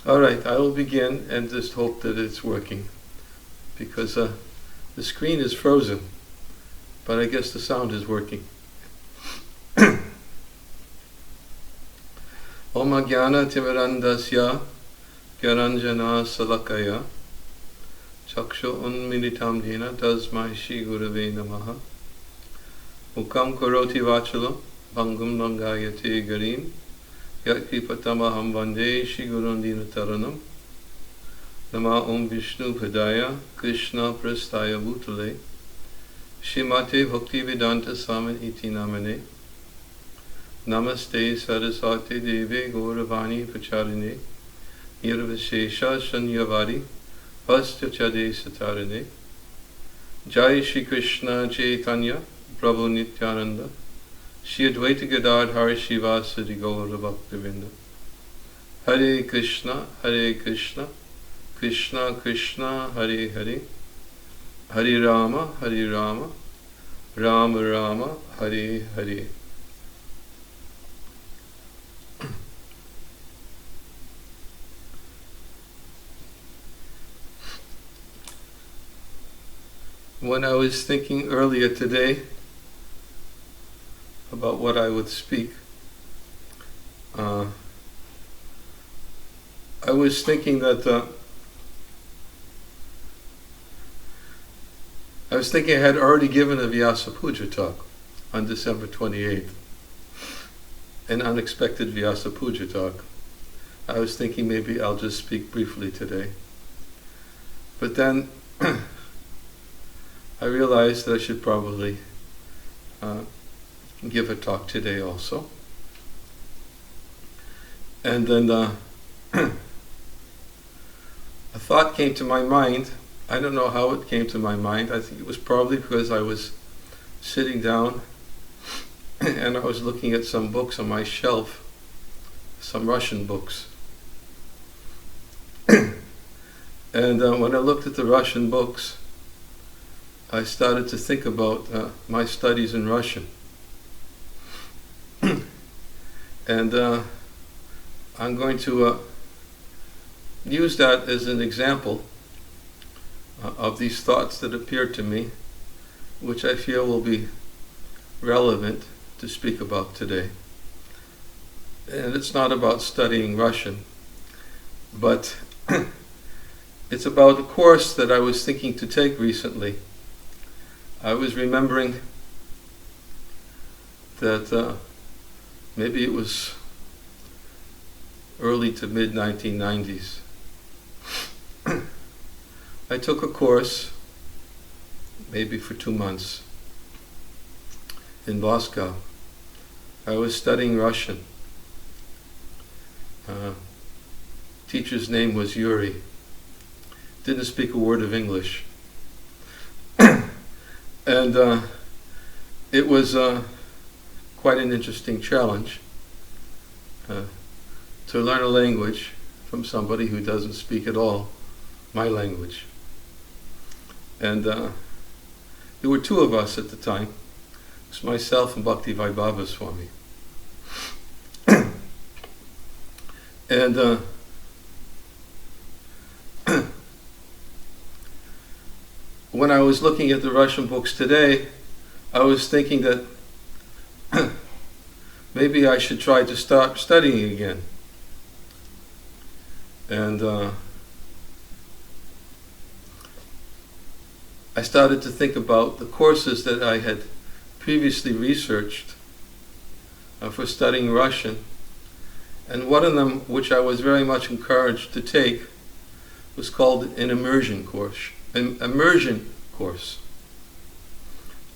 Alright, I will begin and just hope that it's working, because the screen is frozen, but I guess the sound is working. Om Jnana Timirandasya Gyaranjana Salakaya Chakshu Unmilitam Jena Tasmai Shri Gurave Namaha Mukam Karoti Vachalam Bhangum Langayate Garim Yakripatamaham Vande Shri Gurundina Taranam Nama Om Vishnu Padaya Krishna Prastaya Bhutale Shrimate Bhaktivedanta Swami Iti Namane Namaste Saraswati Deve Gauravani Pacharine Nirvishesha Shanyavari Vastyachade Satarine Jai Shri Krishna Chaitanya Prabhu Nityananda Shri Advaita Gadadhar Shivasadi Gaura Bhaktivinda Hare Krishna Krishna Krishna Hare Hare Hare Rama Rama Rama Hare Hare. When I was thinking earlier today about what I would speak, I was thinking that I had already given a Vyasa Puja talk on December 28th, an unexpected Vyasa Puja talk. I was thinking maybe I'll just speak briefly today. But then I realized that I should probably give a talk today also. And then a thought came to my mind. I don't know how it came to my mind. I think it was probably because I was sitting down and I was looking at some books on my shelf, some Russian books. And when I looked at the Russian books, I started to think about my studies in Russian. And I'm going to use that as an example of these thoughts that appeared to me, which I feel will be relevant to speak about today. And it's not about studying Russian, but it's about a course that I was thinking to take recently. I was remembering that maybe it was early to mid-1990s. I took a course, maybe for 2 months, in Moscow. I was studying Russian. Teacher's name was Yuri. Didn't speak a word of English. And it was quite an interesting challenge to learn a language from somebody who doesn't speak at all my language. And there were 2 of us at the time. It was myself and Bhakti Vaibhava Swami. And when I was looking at the Russian books today, I was thinking that maybe I should try to start studying again. And I started to think about the courses that I had previously researched for studying Russian. And one of them, which I was very much encouraged to take, was called an Immersion Course. An Immersion Course.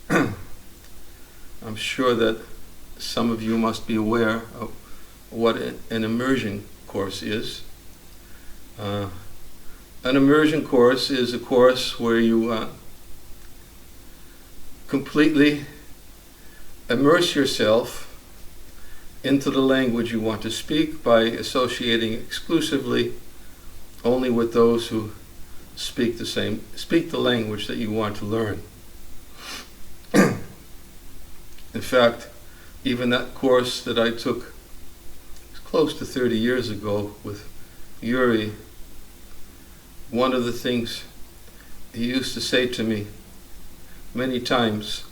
I'm sure that some of you must be aware of what an Immersion Course is. An Immersion Course is a course where you completely immerse yourself into the language you want to speak by associating exclusively only with those who speak the language that you want to learn. In fact, even that course that I took close to 30 years ago with Yuri, one of the things he used to say to me many times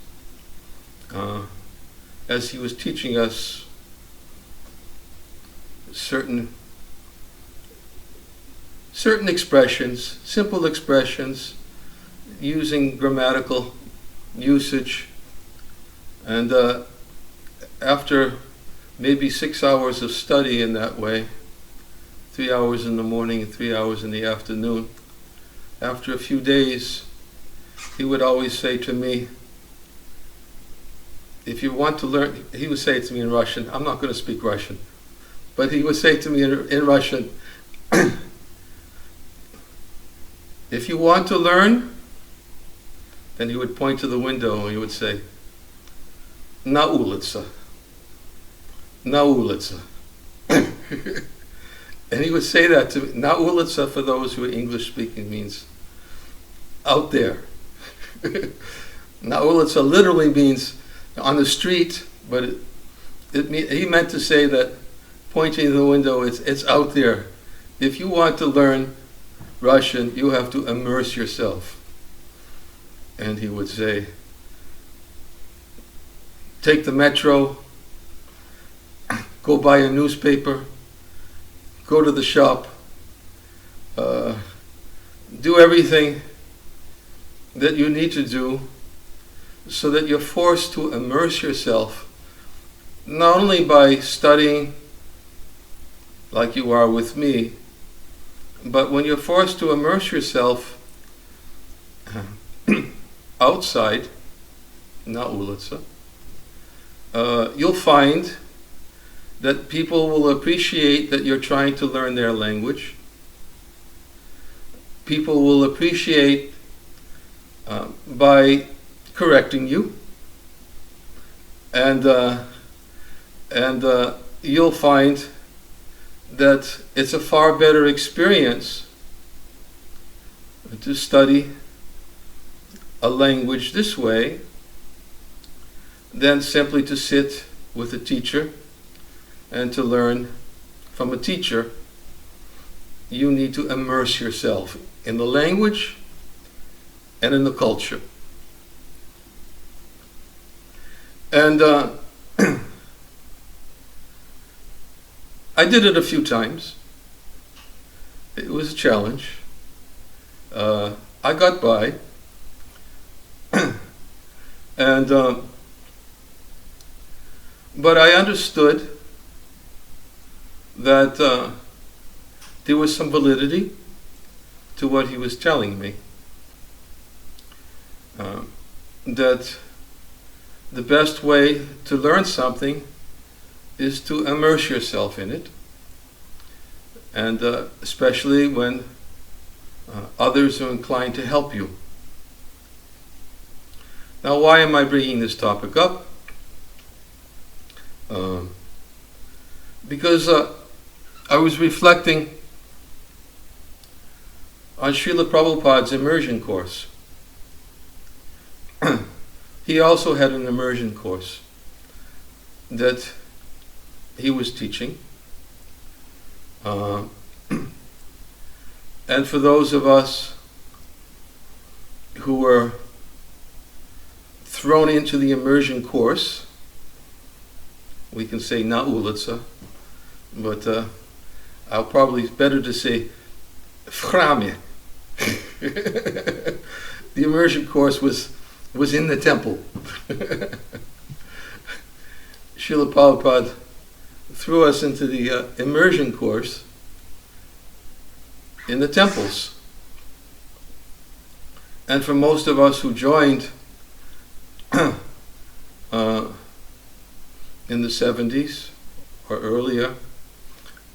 as he was teaching us certain expressions, simple expressions, using grammatical usage, and after maybe 6 hours of study in that way, 3 hours in the morning and 3 hours in the afternoon, after a few days, he would always say to me, if you want to learn, he would say it to me in Russian, I'm not going to speak Russian, but he would say to me in Russian, if you want to learn, then he would point to the window and he would say, na ulica, na ulica. And he would say that to me. Na ulica, for those who are English speaking, means out there. Na ulica literally means on the street, but he meant to say that pointing to the window, it's out there. If you want to learn Russian, you have to immerse yourself. And he would say, take the metro, go buy a newspaper, go to the shop, do everything that you need to do so that you're forced to immerse yourself, not only by studying like you are with me, but when you're forced to immerse yourself outside, na ulica, you'll find that people will appreciate that you're trying to learn their language. People will appreciate by correcting you, and you'll find that it's a far better experience to study a language this way than simply to sit with a teacher and to learn from a teacher. You need to immerse yourself in the language and in the culture. And I did it a few times. It was a challenge. I got by. And but I understood that there was some validity to what he was telling me. That the best way to learn something is to immerse yourself in it, and especially when others are inclined to help you. Now, why am I bringing this topic up? Because I was reflecting on Srila Prabhupada's Immersion Course. He also had an Immersion Course that he was teaching. And for those of us who were thrown into the Immersion Course, we can say na ulica, but I'll probably better to say frame. The Immersion Course was in the temple. Srila Prabhupada threw us into the Immersion Course in the temples. And for most of us who joined in the 70s or earlier,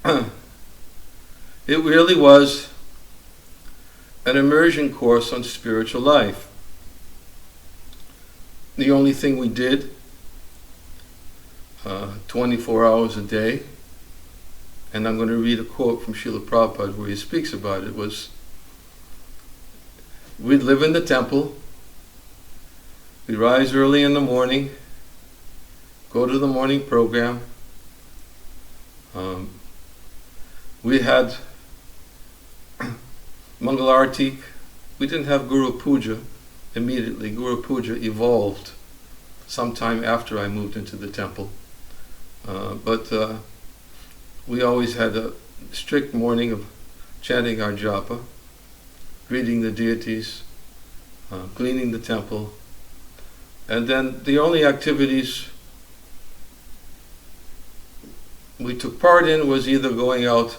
it really was an immersion course on spiritual life. The only thing we did 24 hours a day, and I'm going to read a quote from Srila Prabhupada where he speaks about it, was we'd live in the temple, we'd rise early in the morning, go to the morning program. We had Mangalarti. We didn't have Guru Puja immediately. Guru Puja evolved sometime after I moved into the temple. But we always had a strict morning of chanting our japa, greeting the deities, cleaning the temple, and then the only activities we took part in was either going out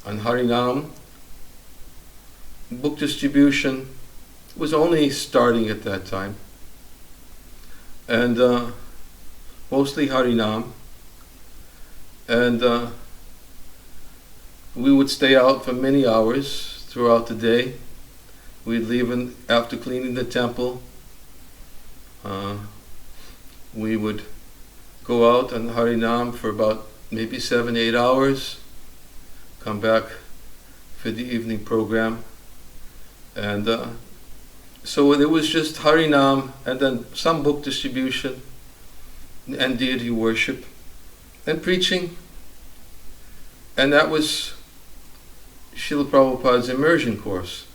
on Harinam. Book distribution was only starting at that time, and mostly Harinam, and we would stay out for many hours throughout the day. We'd leave after cleaning the temple. We would go out on Harinam for about maybe 7-8 hours, come back for the evening program. And so it was just Harinam and then some book distribution and deity worship and preaching. And that was Srila Prabhupada's Immersion Course.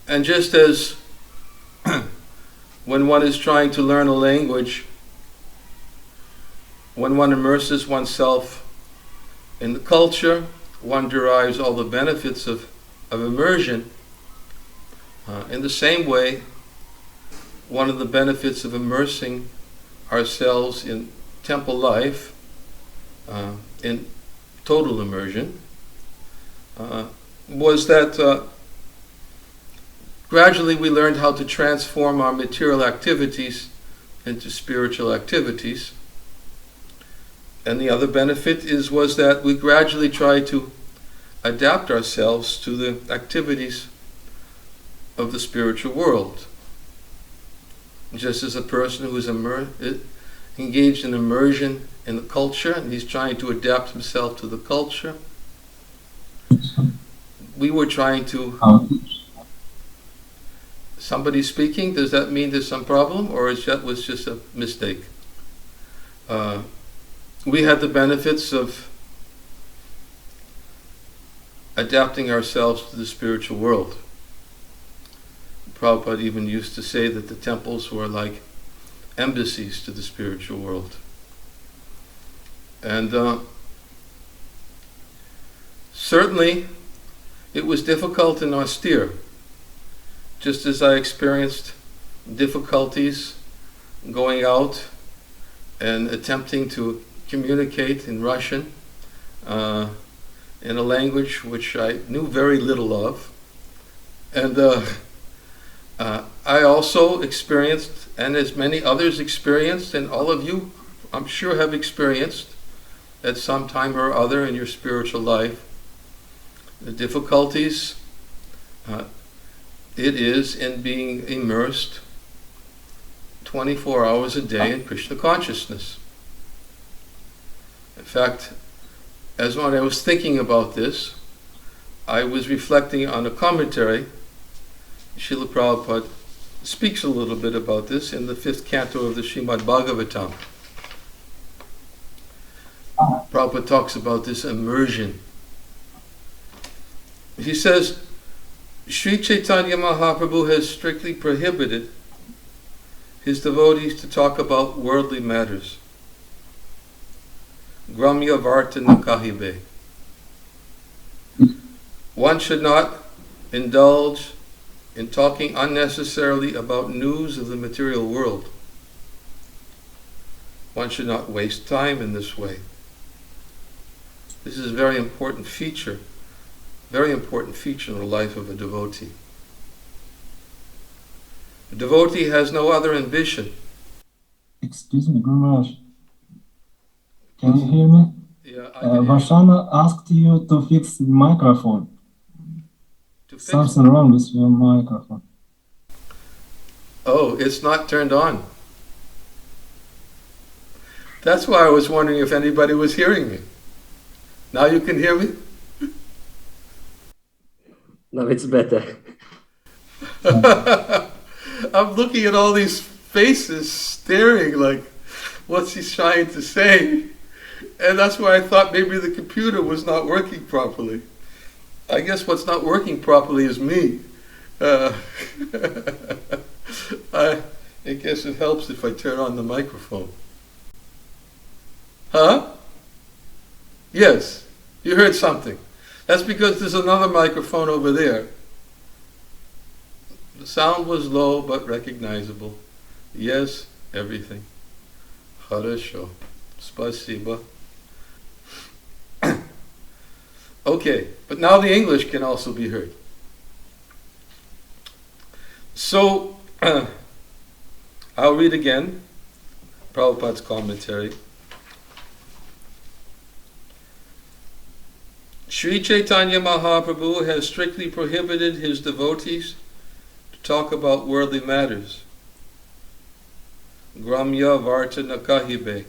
And just as when one is trying to learn a language, when one immerses oneself in the culture, one derives all the benefits of immersion. In the same way, one of the benefits of immersing ourselves in temple life, in total immersion, was that gradually we learned how to transform our material activities into spiritual activities. And the other benefit was that we gradually tried to adapt ourselves to the activities of the spiritual world. Just as a person who is engaged in immersion in the culture, and he's trying to adapt himself to the culture, we were trying to... Somebody speaking, does that mean there's some problem, or that was just a mistake? We had the benefits of adapting ourselves to the spiritual world. Prabhupada even used to say that the temples were like embassies to the spiritual world. And certainly it was difficult and austere. Just as I experienced difficulties going out and attempting to communicate in Russian, in a language which I knew very little of. And I also experienced, and as many others experienced, and all of you, I'm sure, have experienced at some time or other in your spiritual life, the difficulties it is in being immersed 24 hours a day in Krishna consciousness. In fact, as when I was thinking about this, I was reflecting on a commentary. Srila Prabhupada speaks a little bit about this in the 5th canto of the Srimad Bhagavatam. Prabhupada talks about this immersion. He says, Sri Chaitanya Mahaprabhu has strictly prohibited his devotees to talk about worldly matters. Gramya Varta Nakahibe. One should not indulge in talking unnecessarily about news of the material world. One should not waste time in this way. This is a very important feature in the life of a devotee. A devotee has no other ambition. Excuse me, Guru Maharaj. Can you hear me? Yeah, I can hear you. Varshana asked you to fix the microphone. Something it? wrong with your microphone. Oh, it's not turned on. That's why I was wondering if anybody was hearing me. Now you can hear me? No, it's better. I'm looking at all these faces staring like, what's he trying to say? And that's why I thought maybe the computer was not working properly. I guess what's not working properly is me. I guess it helps if I turn on the microphone. Huh? Yes, you heard something. That's because there's another microphone over there. The sound was low but recognizable. Yes, everything. Хорошо. Спасибо. Okay, but now the English can also be heard. So, I'll read again Prabhupada's commentary. Sri Chaitanya Mahaprabhu has strictly prohibited his devotees to talk about worldly matters. Gramya Varta Nakahibe.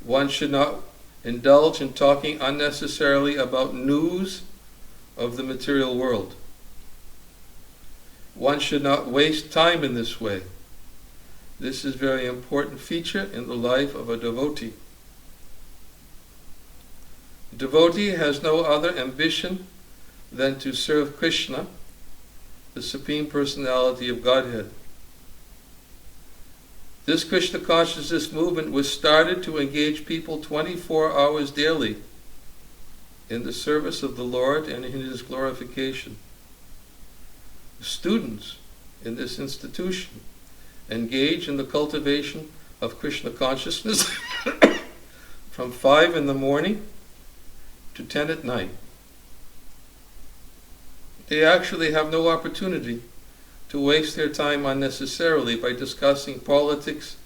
One should not indulge in talking unnecessarily about news of the material world. One should not waste time in this way. This is a very important feature in the life of a devotee. A devotee has no other ambition than to serve Krishna, the Supreme Personality of Godhead. This Krishna consciousness movement was started to engage people 24 hours daily in the service of the Lord and in His glorification. Students in this institution engage in the cultivation of Krishna consciousness from 5 in the morning to 10 at night. They actually have no opportunity to waste their time unnecessarily by discussing politics,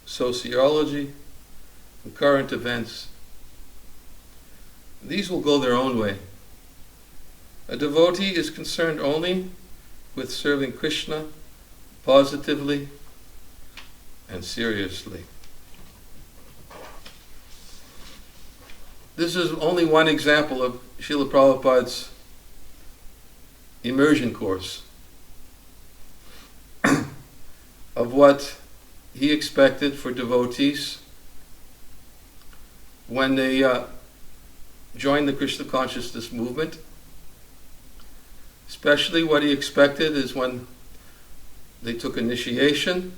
sociology, and current events. These will go their own way. A devotee is concerned only with serving Krishna positively and seriously. This is only one example of Srila Prabhupada's Immersion Course, of what he expected for devotees when they joined the Krishna consciousness movement. Especially what he expected is when they took initiation.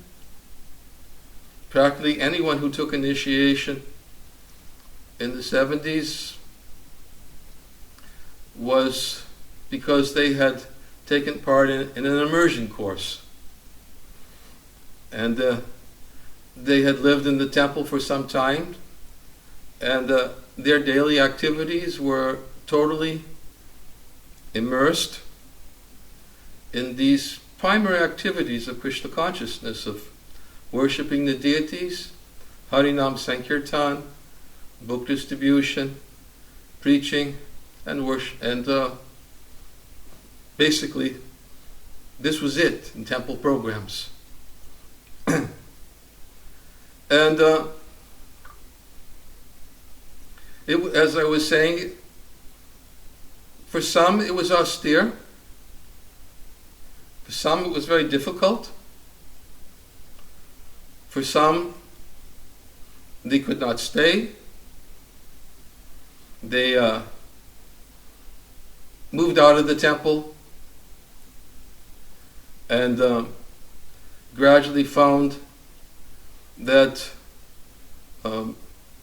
Practically anyone who took initiation in the 70s was because they had taken part in an immersion course. And they had lived in the temple for some time, and their daily activities were totally immersed in these primary activities of Krishna consciousness, of worshipping the deities, Harinam Sankirtan, book distribution, preaching, and worship, and basically this was it in temple programs. And as I was saying, for some it was austere. For some it was very difficult. For some, they could not stay. They moved out of the temple and gradually found that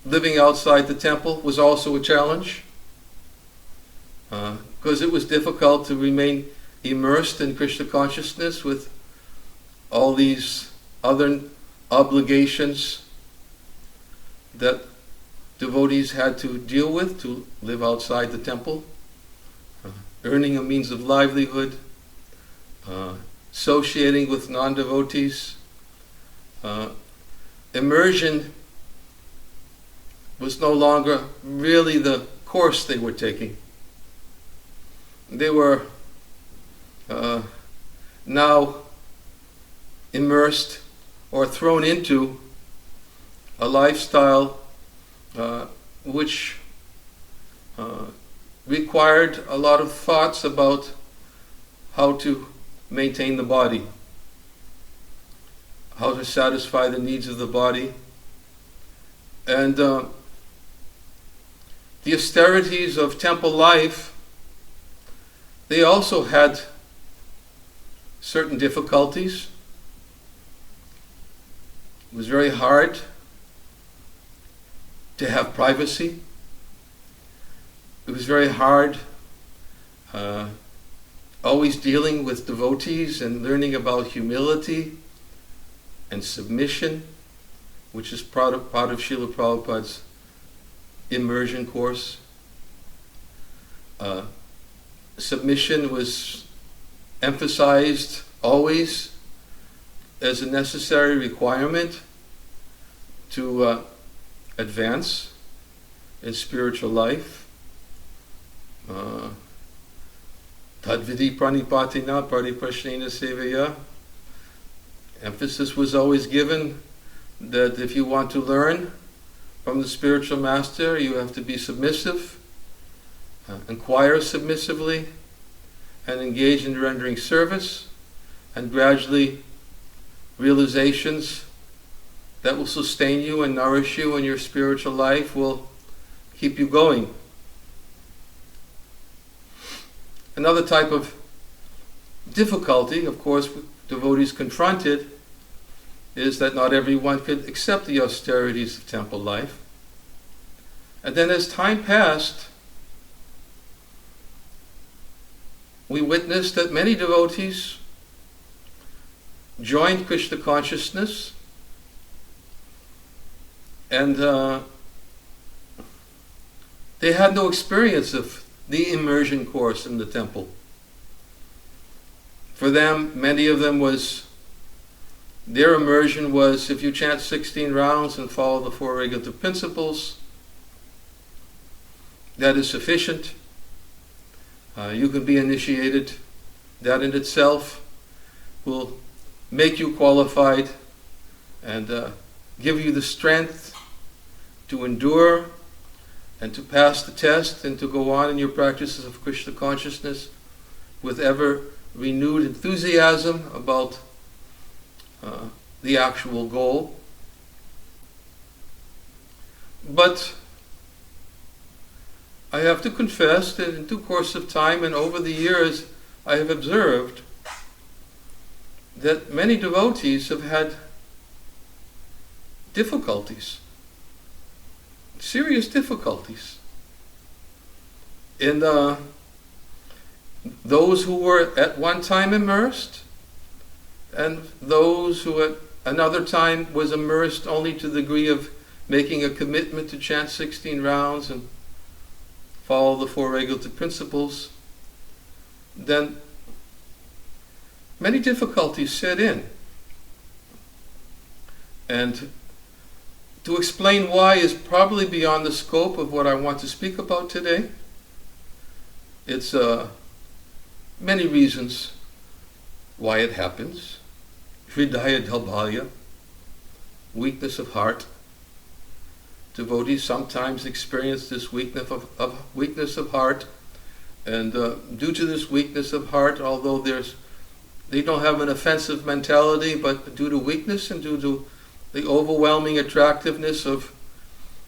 living outside the temple was also a challenge, because it was difficult to remain immersed in Krishna consciousness with all these other obligations that devotees had to deal with to live outside the temple, earning a means of livelihood, associating with non-devotees. Immersion was no longer really the course they were taking. They were now immersed or thrown into a lifestyle which required a lot of thoughts about how to maintain the body, how to satisfy the needs of the body, and the austerities of temple life they also had certain difficulties. It was very hard to have privacy. It was very hard always dealing with devotees and learning about humility and submission, which is part of Srila Prabhupada's Immersion Course. Submission was emphasized always as a necessary requirement to advance in spiritual life. Tadvidi pranipatina pariprashnena sevaya. Emphasis was always given that if you want to learn from the spiritual master, you have to be submissive, inquire submissively, and engage in rendering service, and gradually realizations that will sustain you and nourish you in your spiritual life will keep you going. Another type of difficulty, of course, devotees confronted is that not everyone could accept the austerities of temple life. And then as time passed, we witnessed that many devotees joined Krishna consciousness, and they had no experience of the Immersion Course in the temple. For them, many of them their immersion was, if you chant 16 rounds and follow the 4 regulative principles, that is sufficient. You can be initiated. That in itself will make you qualified and give you the strength to endure and to pass the test and to go on in your practices of Krishna consciousness with ever renewed enthusiasm about the actual goal. But I have to confess that in due course of time and over the years, I have observed that many devotees have had difficulties, serious difficulties, in those who were at one time immersed, and those who at another time was immersed only to the degree of making a commitment to chant 16 rounds and follow the 4 regulative principles. Then many difficulties set in. And to explain why is probably beyond the scope of what I want to speak about today. It's many reasons why it happens. Hridaya dalbhalya, weakness of heart. Devotees sometimes experience this weakness of heart, and due to this weakness of heart, although they don't have an offensive mentality, but due to weakness and due to the overwhelming attractiveness of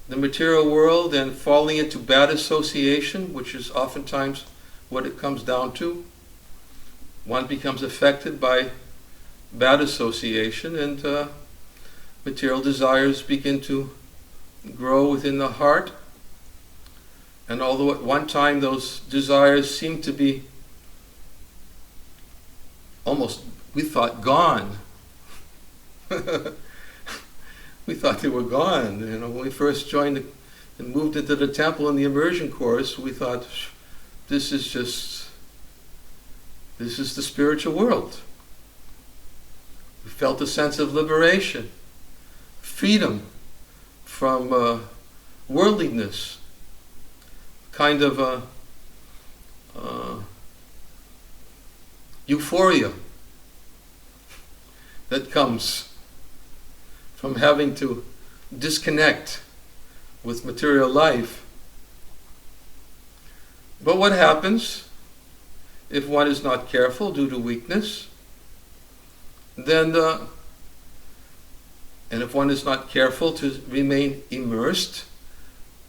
the material world and falling into bad association, which is oftentimes what it comes down to, one becomes affected by bad association, and material desires begin to grow within the heart. And although at one time those desires seemed to be almost, we thought, gone. We thought they were gone. When we first joined and moved into the temple in the Immersion Course, we thought, this is the spiritual world. We felt a sense of liberation, freedom from worldliness, kind of euphoria that comes from having to disconnect with material life. But what happens if one is not careful due to weakness? Then, and if one is not careful to remain immersed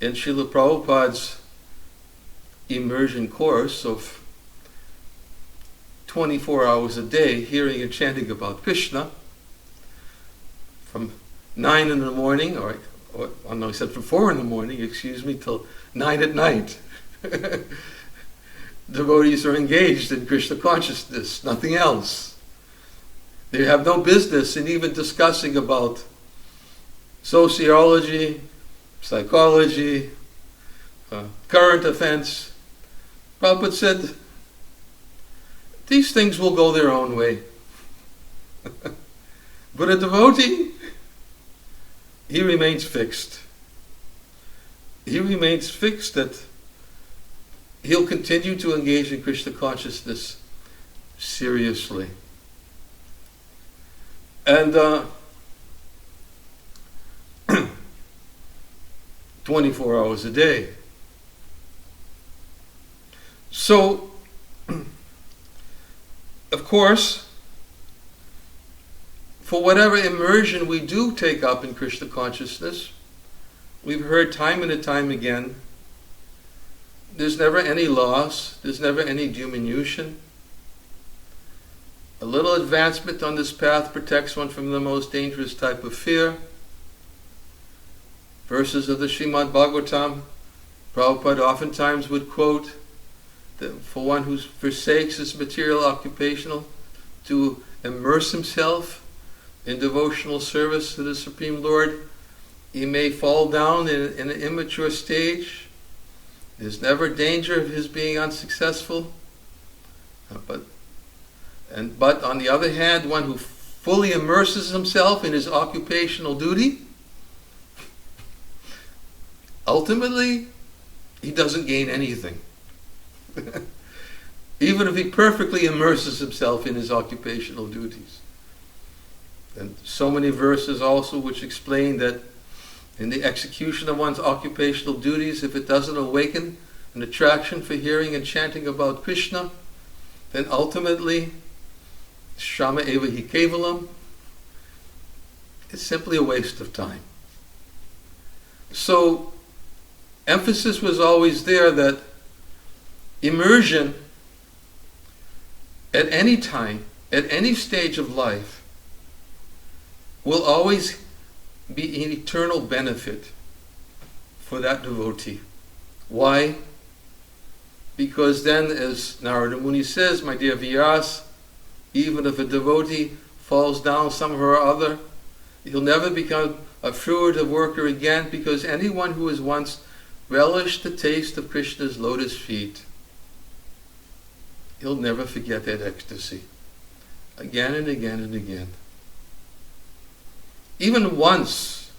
in Srila Prabhupada's Immersion Course of 24 hours a day hearing and chanting about Krishna from 9 in the morning, or no, he said from 4 in the morning, till 9 at night. Devotees are engaged in Krishna consciousness, nothing else. They have no business in even discussing about sociology, psychology, current events. Prabhupada said, these things will go their own way. But a devotee, he remains fixed. He remains fixed that he'll continue to engage in Krishna consciousness seriously. And 24 hours a day. So, of course, for whatever immersion we do take up in Krishna consciousness, we've heard time and time again, there's never any loss, there's never any diminution. A little advancement on this path protects one from the most dangerous type of fear. Verses of the Srimad Bhagavatam, Prabhupada oftentimes would quote that for one who forsakes his material occupational to immerse himself in devotional service to the Supreme Lord, he may fall down in an immature stage. There's never danger of his being unsuccessful. But on the other hand, one who fully immerses himself in his occupational duty, ultimately, he doesn't gain anything. Even if he perfectly immerses himself in his occupational duties. And so many verses also which explain that in the execution of one's occupational duties, if it doesn't awaken an attraction for hearing and chanting about Krishna, then ultimately, Shrama eva hi kevalam, it's simply a waste of time. So, emphasis was always there that immersion at any time, at any stage of life, will always be an eternal benefit for that devotee. Why? Because then, as Narada Muni says, my dear Vyasa, even if a devotee falls down somehow or other, he'll never become a fruitive worker again, because anyone who has once relished the taste of Krishna's lotus feet, he'll never forget that ecstasy. Again and again and again. Even once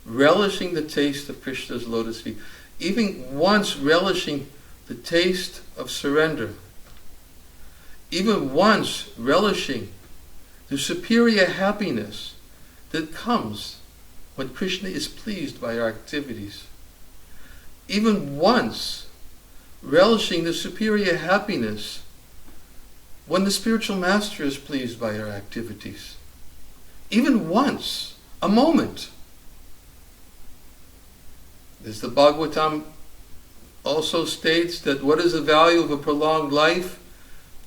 relishing the taste of Krishna's lotus feet, even once relishing the taste of surrender, even once relishing the superior happiness that comes when Krishna is pleased by our activities, even once relishing the superior happiness when the spiritual master is pleased by our activities, even once, a moment. As the Bhagavatam also states, that what is the value of a prolonged life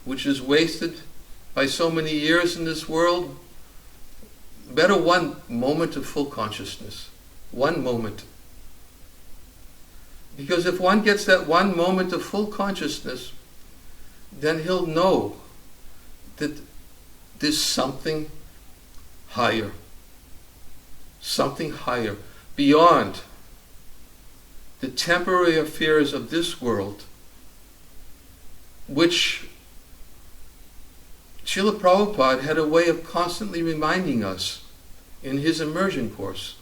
which is wasted by so many years in this world? Better one moment of full consciousness. One moment. Because if one gets that one moment of full consciousness, then he'll know that there's something higher. Something higher. Beyond the temporary affairs of this world, which Srila Prabhupada had a way of constantly reminding us in his Immersion Course.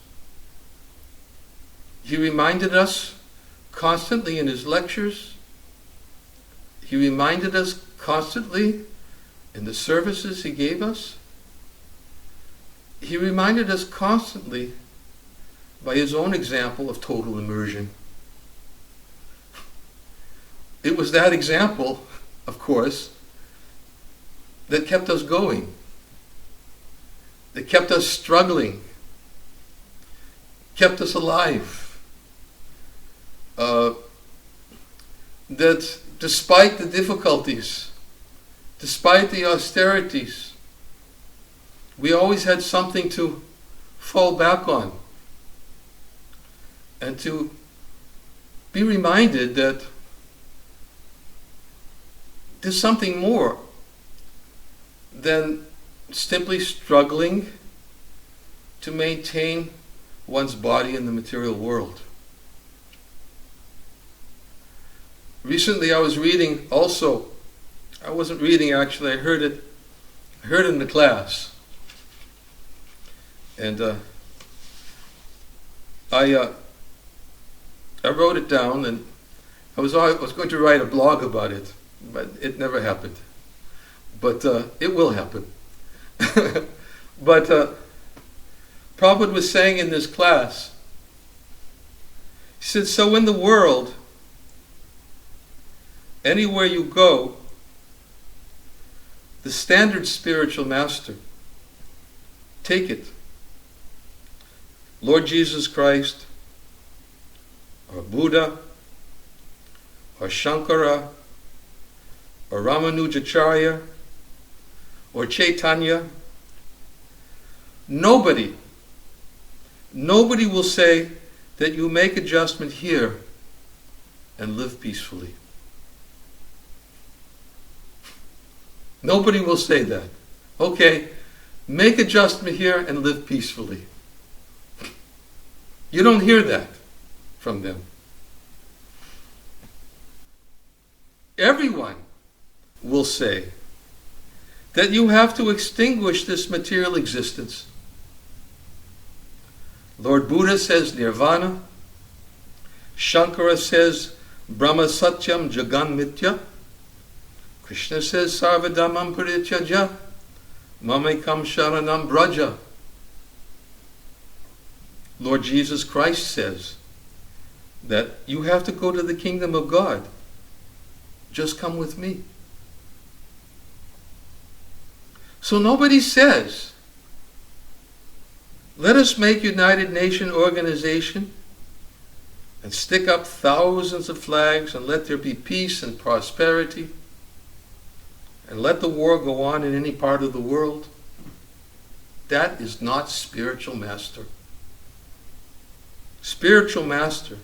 He reminded us constantly in his lectures. He reminded us constantly in the services he gave us. He reminded us constantly by his own example of total immersion. It was that example, of course, that kept us going, that kept us struggling, kept us alive, that despite the difficulties despite the austerities, we always had something to fall back on and to be reminded that there's something more than simply struggling to maintain one's body in the material world. Recently I was reading also, I wasn't reading actually, I heard it in the class. And I wrote it down, and I was going to write a blog about it, but it never happened. But it will happen. But Prabhupada was saying in this class, he said, so in the world, anywhere you go, the standard spiritual master, take it. Lord Jesus Christ, or Buddha, or Shankara, or Ramanujacharya, or Chaitanya, nobody will say that you make adjustment here and live peacefully. Nobody will say that. Okay, make adjustment here and live peacefully. You don't hear that from them. Everyone will say that you have to extinguish this material existence. Lord Buddha says nirvana. Shankara says Brahma Satyam Jagan Mithya. Krishna says Sarvadhamam Parityaja. Mamekam Sharanam Braja. Lord Jesus Christ says that you have to go to the kingdom of God. Just come with me. So nobody says, let us make United Nations organization and stick up thousands of flags and let there be peace and prosperity and let the war go on in any part of the world. That is not spiritual master. Spiritual master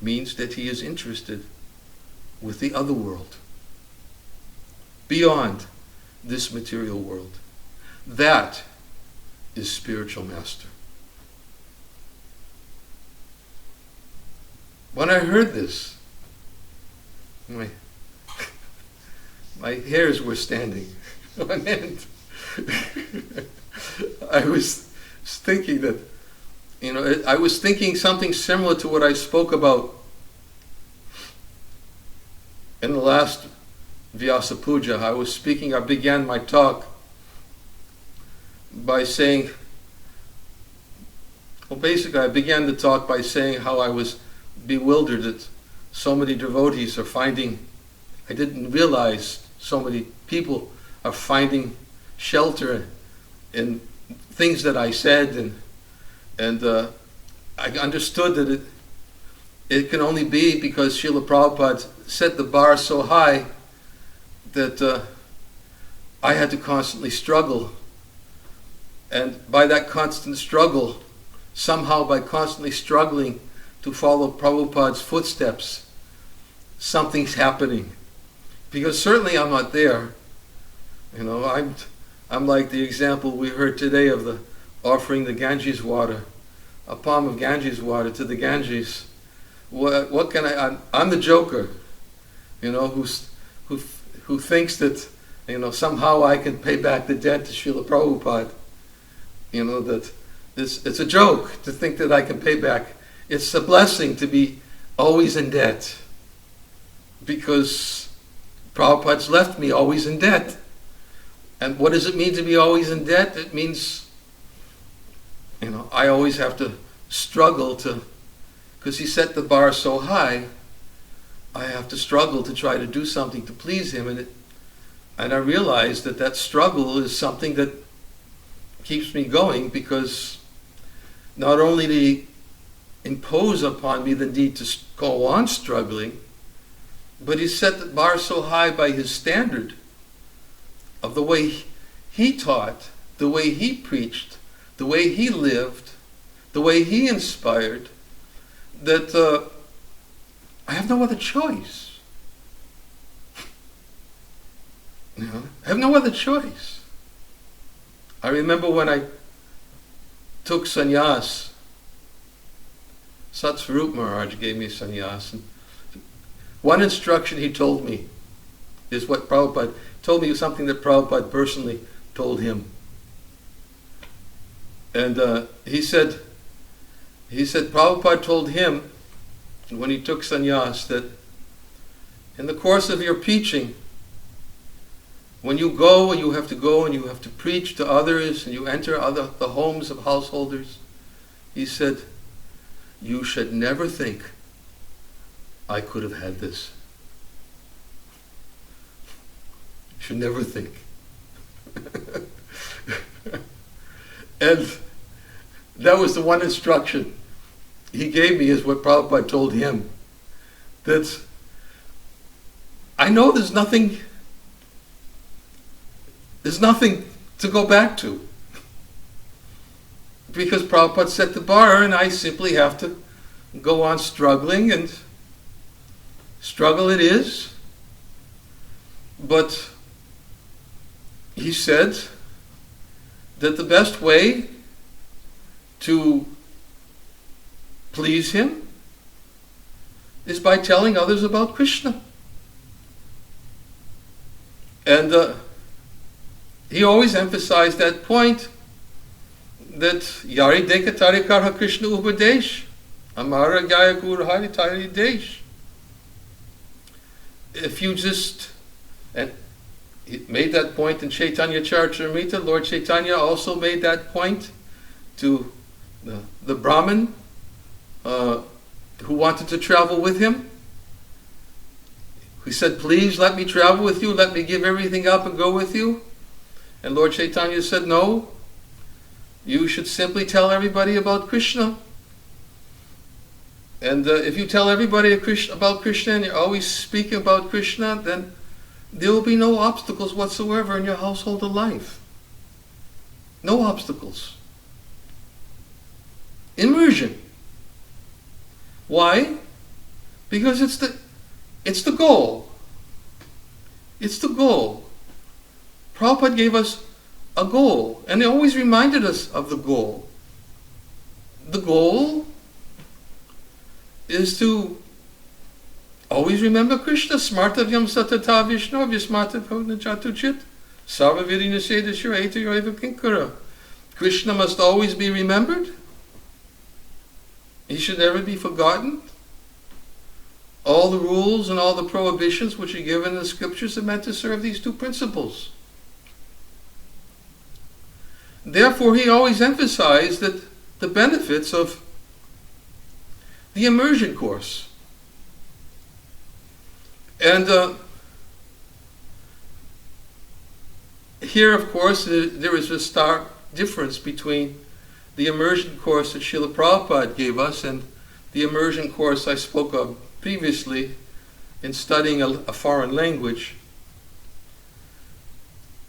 means that he is interested with the other world, beyond this material world. That is spiritual master. When I heard this, my hairs were standing on end. I was thinking that, I was thinking something similar to what I spoke about in the last Vyasa Puja. I began my talk by saying, basically I began the talk by saying how I was bewildered that so many devotees are finding, I didn't realize so many people are finding shelter in things that I said, and I understood that it can only be because Srila Prabhupada set the bar so high that I had to constantly struggle. And by that constant struggle, somehow by constantly struggling to follow Prabhupada's footsteps, something's happening. Because certainly I'm not there. I'm like the example we heard today of the offering the Ganges water, a palm of Ganges water to the Ganges. What can I'm the joker, who thinks that, somehow I can pay back the debt to Srila Prabhupada. That it's a joke to think that I can pay back. It's a blessing to be always in debt, because Prabhupada's left me always in debt. And what does it mean to be always in debt? It means, I always have to struggle because he set the bar so high, I have to struggle to try to do something to please him. And I realize that struggle is something that keeps me going, because not only did he impose upon me the need to go on struggling, but he set the bar so high by his standard of the way he taught, the way he preached, the way he lived, the way he inspired, that I have no other choice. You know, I have no other choice. I remember when I took sannyas, Satsvarup Maharaj gave me sannyas, and one instruction he told me is what Prabhupada told me, something that Prabhupada personally told him. And he said Prabhupada told him when he took sannyas that in the course of your preaching, when you go and you have to preach to others and you enter the homes of householders, he said, you should never think, I could have had this. You should never think. And that was the one instruction he gave me, is what Prabhupada told him. That I know there's nothing to go back to. Because Prabhupada set the bar and I simply have to go on struggling, and struggle it is. But he said that the best way to please him is by telling others about Krishna. And he always emphasized that point, that Yari Dekatari Karha Krishna Upadesh, Amara Gaya Guru Hari Tari Desh. If you just, and he made that point in Chaitanya Charitamrita, Lord Chaitanya also made that point to the Brahmin who wanted to travel with him. He said, please let me travel with you, let me give everything up and go with you. And Lord Chaitanya said, no, you should simply tell everybody about Krishna. And if you tell everybody about Krishna and you're always speaking about Krishna, then there will be no obstacles whatsoever in your household of life. No obstacles. Immersion. Why? Because it's the goal. It's the goal. Prabhupada gave us a goal, and he always reminded us of the goal. The goal is to always remember Krishna. Smartavyam satata Vishnu vismarta chatuchit sarva virinaseda eva kinkara. Krishna must always be remembered. He should never be forgotten. All the rules and all the prohibitions which are given in the scriptures are meant to serve these two principles. Therefore, he always emphasized that the benefits of the Immersion Course. And here, of course, there is a stark difference between the Immersion Course that Srila Prabhupada gave us and the Immersion Course I spoke of previously in studying a foreign language.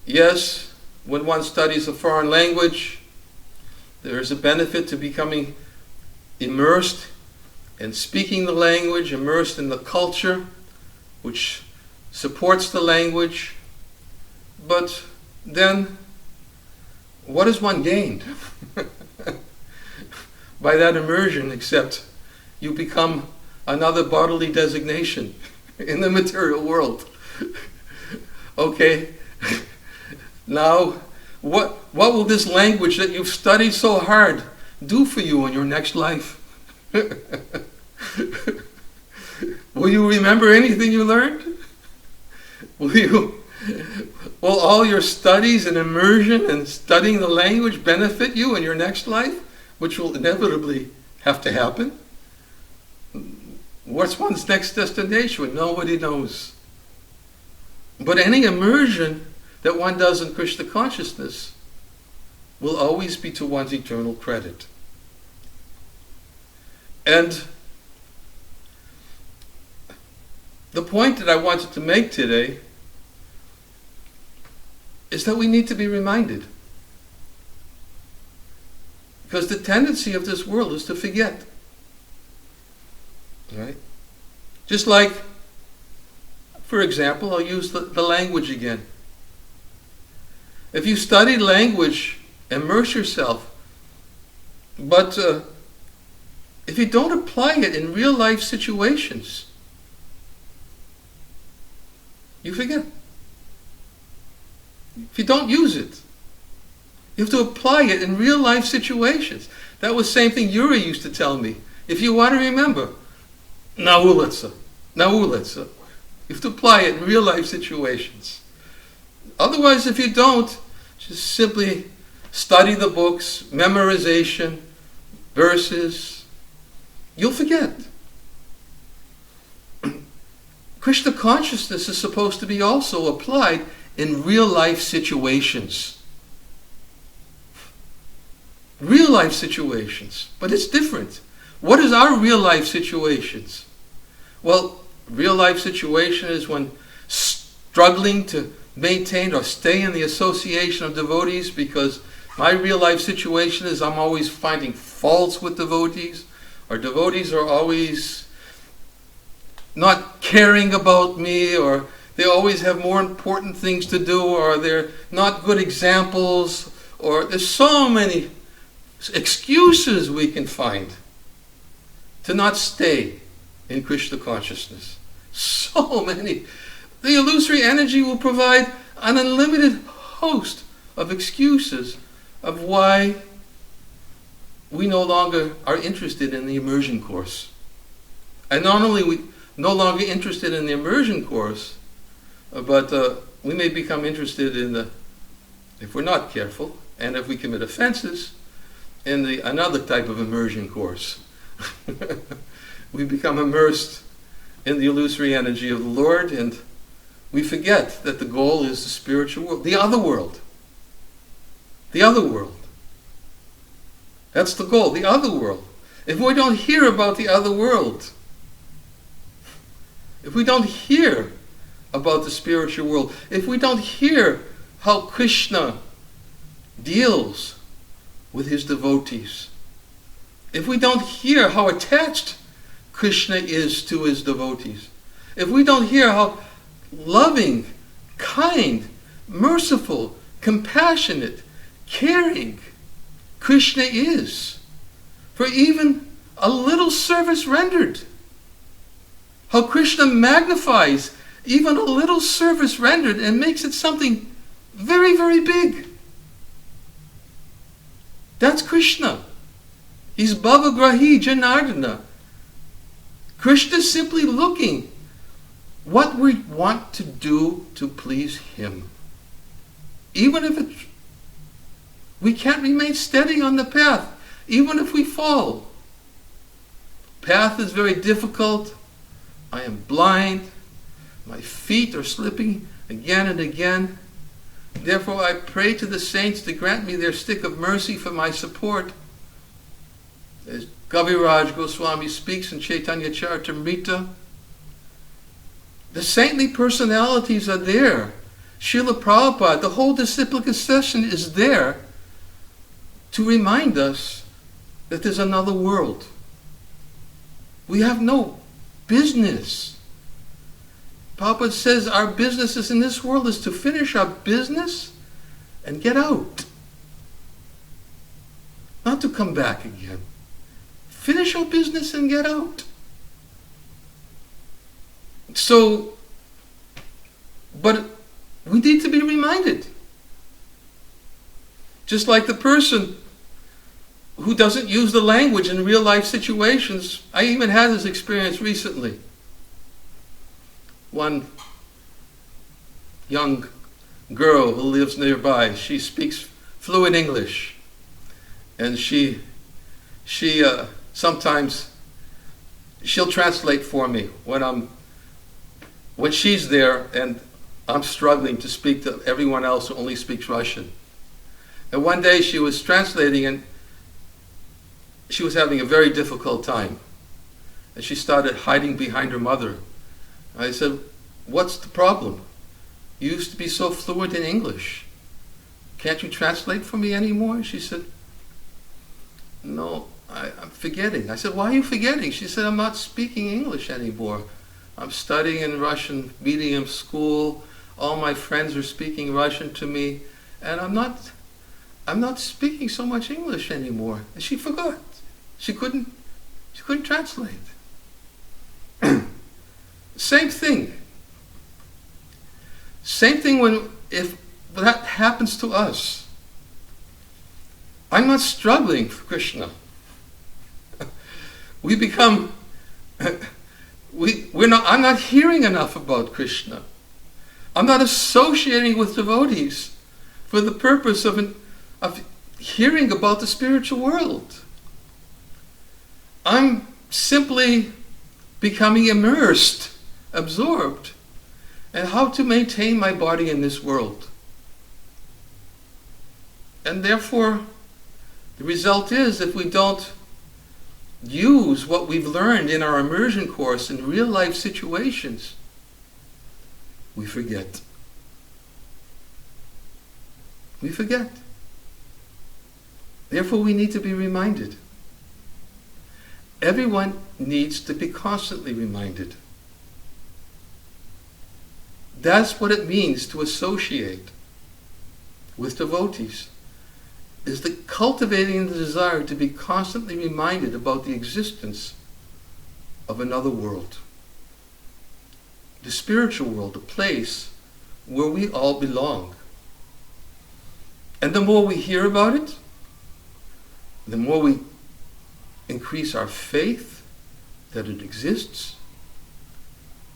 Yes, when one studies a foreign language, there is a benefit to becoming immersed in speaking the language, immersed in the culture which supports the language. But then, what has one gained by that immersion, except you become another bodily designation in the material world? Okay, now what will this language that you've studied so hard do for you in your next life? Will you remember anything you learned? Will all your studies and immersion and studying the language benefit you in your next life, which will inevitably have to happen? What's one's next destination? Nobody knows. But any immersion that one does in Krishna consciousness will always be to one's eternal credit. And the point that I wanted to make today is that we need to be reminded. Because the tendency of this world is to forget. Right? Just like, for example, I'll use the language again. If you study language, immerse yourself. But if you don't apply it in real life situations, you forget. If you don't use it, you have to apply it in real life situations. That was the same thing Yuri used to tell me. If you want to remember, na ulica. You have to apply it in real life situations. Otherwise, if you don't, just simply study the books, memorization, verses, you'll forget. Krishna consciousness is supposed to be also applied in real life situations. Real life situations. But it's different. What is our real life situations? Well, real life situation is when struggling to maintain or stay in the association of devotees, because my real life situation is I'm always finding faults with devotees, or devotees are always not caring about me, or they always have more important things to do, or they're not good examples, or there's so many excuses we can find to not stay in Krishna consciousness. So many. The illusory energy will provide an unlimited host of excuses of why we no longer are interested in the Immersion Course. And not only we no longer interested in the Immersion Course, but we may become interested in the, if we're not careful, and if we commit offenses, in another type of Immersion Course. We become immersed in the illusory energy of the Lord, and we forget that the goal is the spiritual world, the other world. The other world. That's the goal, the other world. If we don't hear about the other world, if we don't hear about the spiritual world, if we don't hear how Krishna deals with his devotees, if we don't hear how attached Krishna is to his devotees, if we don't hear how loving, kind, merciful, compassionate, caring Krishna is, for even a little service rendered, how Krishna magnifies even a little service rendered and makes it something very, very big. That's Krishna. He's Bhavagrahi Janardana. Krishna is simply looking what we want to do to please him. Even if we can't remain steady on the path, even if we fall. Path is very difficult. I am blind. My feet are slipping again and again. Therefore I pray to the saints to grant me their stick of mercy for my support. As Kaviraj Goswami speaks in Chaitanya Charitamrita, the saintly personalities are there. Srila Prabhupada, the whole disciplic session is there to remind us that there's another world. We have no business. Prabhupada says our business is in this world is to finish our business and get out. Not to come back again. Finish our business and get out. So, but we need to be reminded. Just like the person who doesn't use the language in real life situations. I even had this experience recently. One young girl who lives nearby, she speaks fluent English. And she sometimes she'll translate for me when she's there and I'm struggling to speak to everyone else who only speaks Russian. And one day she was translating and she was having a very difficult time. And she started hiding behind her mother. I said, "What's the problem? You used to be so fluent in English. can't you translate for me anymore? She said, no, I'm forgetting. I said, why are you forgetting? She said, I'm not speaking English anymore. I'm studying in Russian medium school. All my friends are speaking Russian to me, and I'm not speaking so much English anymore. And she forgot. She couldn't translate. Same thing. Same thing if that happens to us. I'm not struggling for Krishna. We become, I'm not hearing enough about Krishna. I'm not associating with devotees for the purpose of hearing about the spiritual world. I'm simply becoming immersed, absorbed, in how to maintain my body in this world. And therefore, the result is, if we don't use what we've learned in our immersion course in real life situations, we forget. We forget. Therefore, we need to be reminded. Everyone needs to be constantly reminded. That's what it means to associate with devotees, is the cultivating the desire to be constantly reminded about the existence of another world. The spiritual world, a place where we all belong. And the more we hear about it, the more we increase our faith that it exists,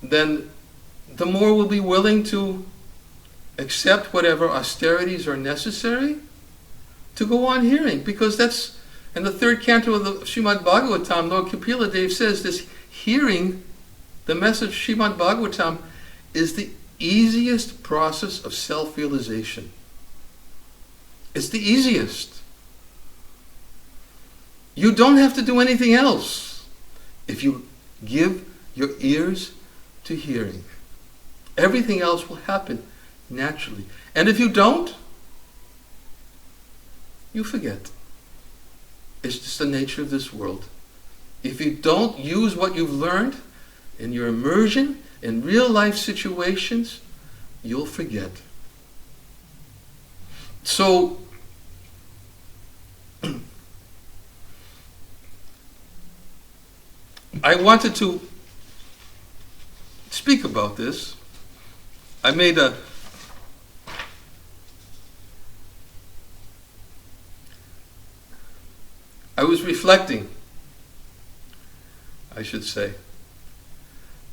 then the more we'll be willing to accept whatever austerities are necessary to go on hearing. Because that's, in the third canto of the Srimad Bhagavatam, Lord Kapila Dev says this hearing the message of Srimad Bhagavatam is the easiest process of self-realization. It's the easiest. You don't have to do anything else if you give your ears to hearing. Everything else will happen naturally. And if you don't, you forget. It's just the nature of this world. If you don't use what you've learned in your immersion, in real life situations, you'll forget. So, I wanted to speak about this. I was reflecting, I should say.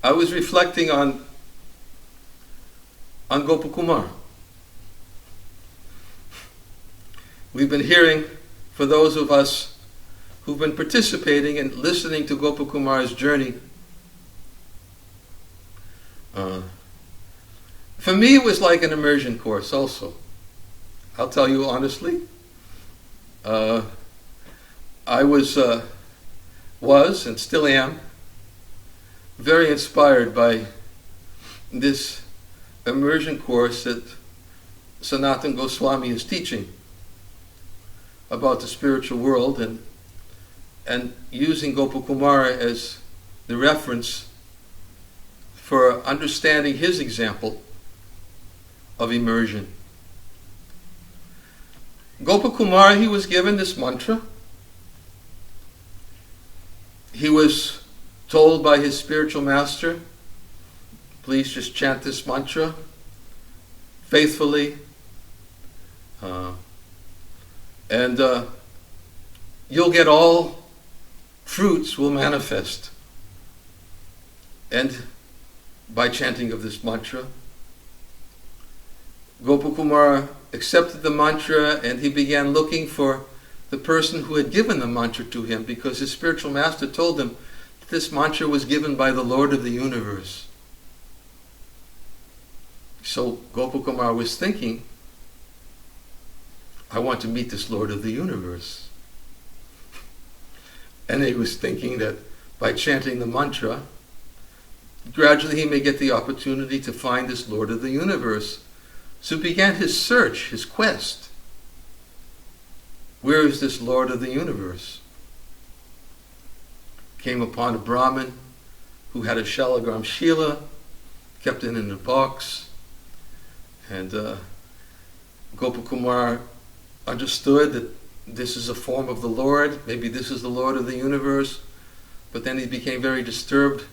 I was reflecting on Gopakumar. We've been hearing, for those of us who've been participating and listening to Gopakumar's journey, for me it was like an immersion course also. I'll tell you honestly. I was and still am very inspired by this immersion course that Sanatana Goswami is teaching about the spiritual world, and using Gopakumara as the reference for understanding his example of immersion. Gopakumara, he was given this mantra. He was told by his spiritual master, please just chant this mantra faithfully, and you'll get all fruits will manifest. And by chanting of this mantra, Gopakumara accepted the mantra, and he began looking for the person who had given the mantra to him, because his spiritual master told him that this mantra was given by the Lord of the universe. So Gopakumara was thinking, I want to meet this Lord of the universe. And he was thinking that by chanting the mantra, gradually he may get the opportunity to find this Lord of the universe. So he began his search, his quest, Where is this Lord of the universe? Came upon a Brahmin who had a Shalagram Shila, kept it in a box, and Gopakumar understood that this is a form of the Lord, maybe this is the Lord of the universe, but then he became very disturbed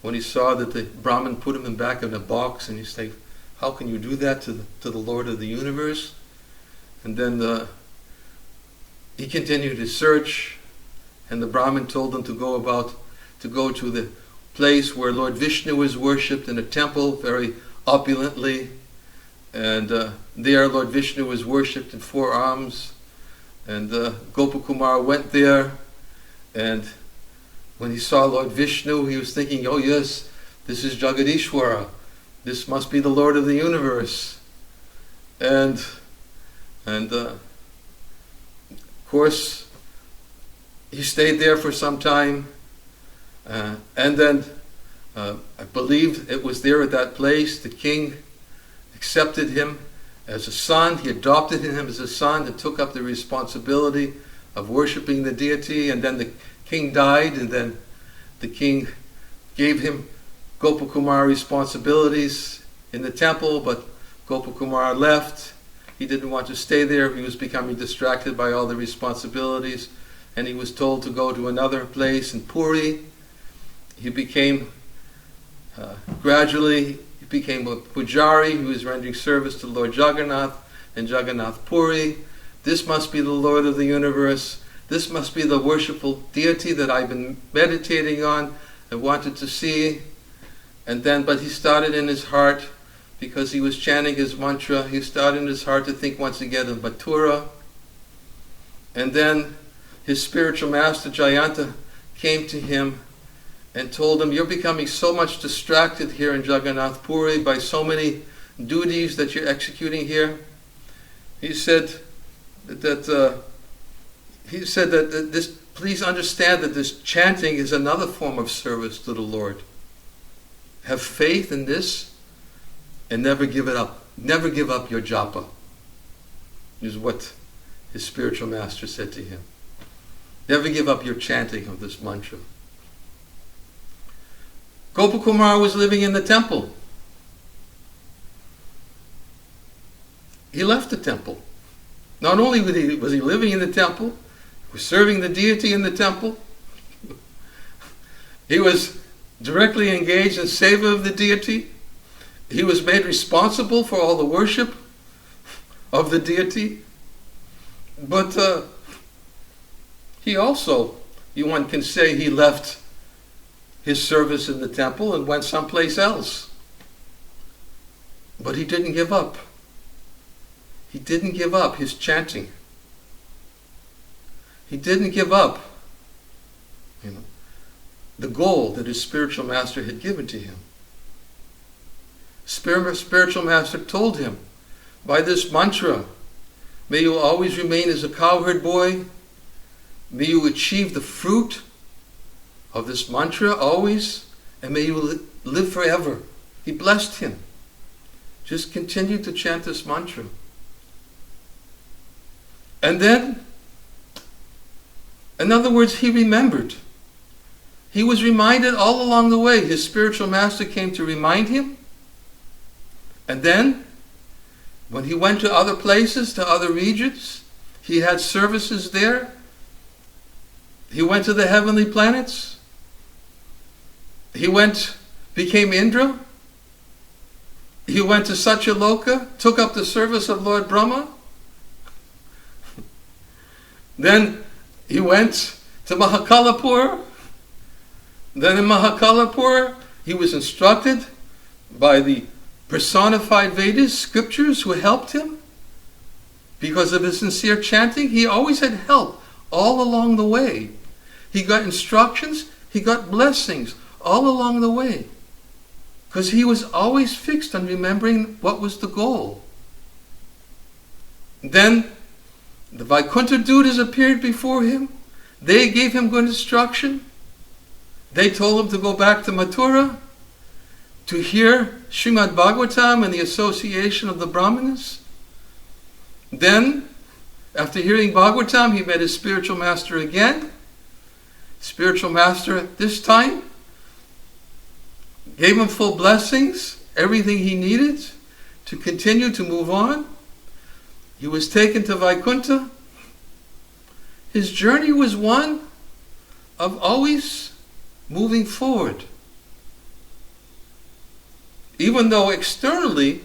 when he saw that the Brahmin put him back in a box, and he said, how can you do that to the Lord of the universe? And then he continued his search, and the Brahmin told him to go to the place where Lord Vishnu is worshipped in a temple very opulently, and there Lord Vishnu is worshipped in 4 arms, and Gopakumar went there, and when he saw Lord Vishnu, he was thinking, oh yes, this is Jagadishwara, this must be the Lord of the universe. And of course, he stayed there for some time, and then I believe it was there at that place the king accepted him as a son. He adopted him as a son and took up the responsibility of worshipping the deity. And then the king died, and then the king gave him Gopakumar responsibilities in the temple, but Gopakumar left. He didn't want to stay there. He was becoming distracted by all the responsibilities, and he was told to go to another place in Puri. He became gradually a pujari who was rendering service to Lord Jagannath in Jagannath Puri. This must be the Lord of the universe. This must be the worshipful deity that I've been meditating on and wanted to see. But he started in his heart, because he was chanting his mantra, he started in his heart to think once again of Mathura. And then his spiritual master Jayanta came to him and told him, you're becoming so much distracted here in Jagannath Puri by so many duties that you're executing here. He said that this, please understand that this chanting is another form of service to the Lord. Have faith in this and never give it up. Never give up your japa, is what his spiritual master said to him. Never give up your chanting of this mantra. Gopakumar was living in the temple. He left the temple. Not only was he living in the temple, he was serving the deity in the temple. He was directly engaged in seva of the deity. He was made responsible for all the worship of the deity. But he also, one can say, he left his service in the temple and went someplace else. But he didn't give up. He didn't give up his chanting. He didn't give up, the goal that his spiritual master had given to him. Spiritual master told him, by this mantra, may you always remain as a cowherd boy. May you achieve the fruit of this mantra always, and may you live forever. He blessed him. Just continue to chant this mantra. And then, in other words, he remembered. He was reminded all along the way. His spiritual master came to remind him. And then, when he went to other places, to other regions, he had services there. He went to the heavenly planets. He became Indra. He went to Satyaloka, took up the service of Lord Brahma. Then he went to Mahakalapur. Then in Mahakalapur, he was instructed by the personified Vedas, scriptures, who helped him. Because of his sincere chanting, he always had help all along the way. He got instructions, he got blessings all along the way. Because he was always fixed on remembering what was the goal. Then the Vaikuntha Dutas appeared before him. They gave him good instruction. They told him to go back to Mathura to hear Srimad Bhagavatam and the association of the Brahmanas. Then After hearing Bhagavatam, he met his spiritual master again. Spiritual master this time gave him full blessings, everything he needed to continue to move on. He was taken to Vaikuntha. His journey was one of always moving forward. Even though externally,